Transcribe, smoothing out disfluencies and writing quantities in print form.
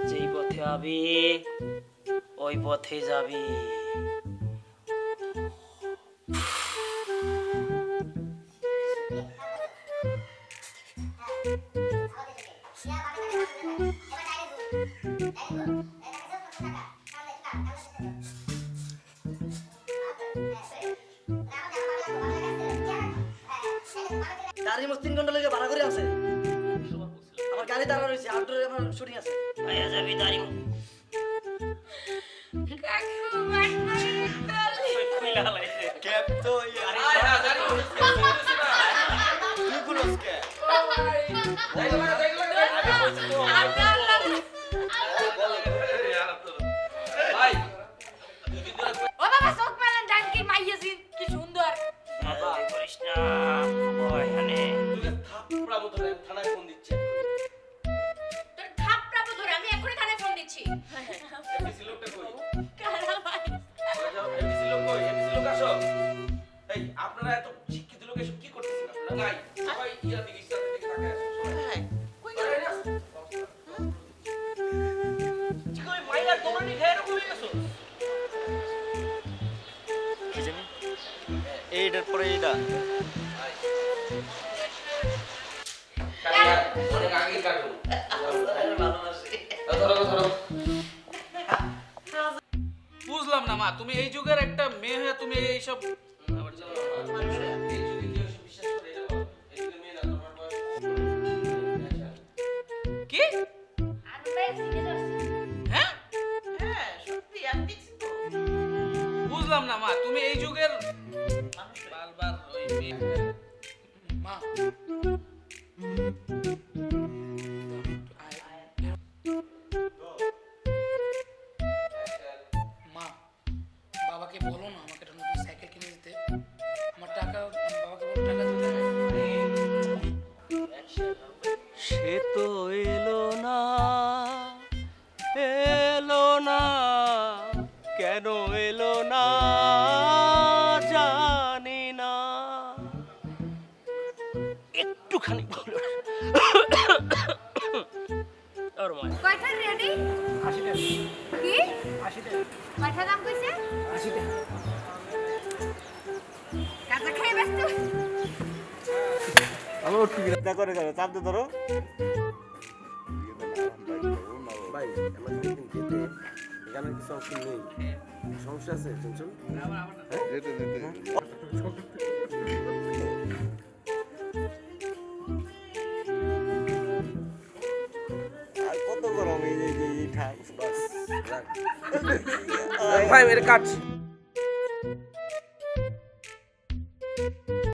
যেই পথে আবি ওই পথে যাবি। গাড়ি মস্ত 3 ঘন্টা লেগে ভাড়া করে আছে। আমার গাড়ি দাঁড়া রয়েছে, আউটডোরে আমার শুটিং আছে। ভাইয়া যাবি দাঁড়ি ক্যাপ তো আপনারা এত শিক্ষিত লোক এসব কি করতেছেন? আপনারা নাই সবাই ইয়া দিকে ইসলাম দিকে তাকায় আছে। কই গেল না? ঠিক ওই মাইয়ার দৌড়ানি খেয়ে এরকম হয়ে গেছো। কি জানি এইটার পরে এইটা অনেক আগে কাটো। ধরো বুঝলাম না মা, তুমি এই যুগের একটা মেয়ে হয়ে তুমি এইসব কি? হ্যাঁ বুঝলাম না মা, তুমি এই যুগের মানুষ বারবার ওই মা মা বাবাকে বলো না আমাকে একটা নতুন সাইকেল কিনে দিতে। আমার টাকা বাবাকে বলো টাকা দিতে। সে তো এলো না কেন এলো না জানি না। একটুখানি কয়টা রেডি? 80 টাকা। কি? 80 টাকা। কয়টা দাম কইছে? 80 টাকা। কাঁচা খেয়ে ব্যস্ত। আমার একটু বিরক্ত করে যাবে, চাপ দিয়ে ধরো ভাই। আমার কিন্তু যেতে এখানে কিছু অপশন নেই, সমস্যা আছে চঞ্চল। আর কত গরম এই যে ঠাক বাস ভাই মেরে কাট।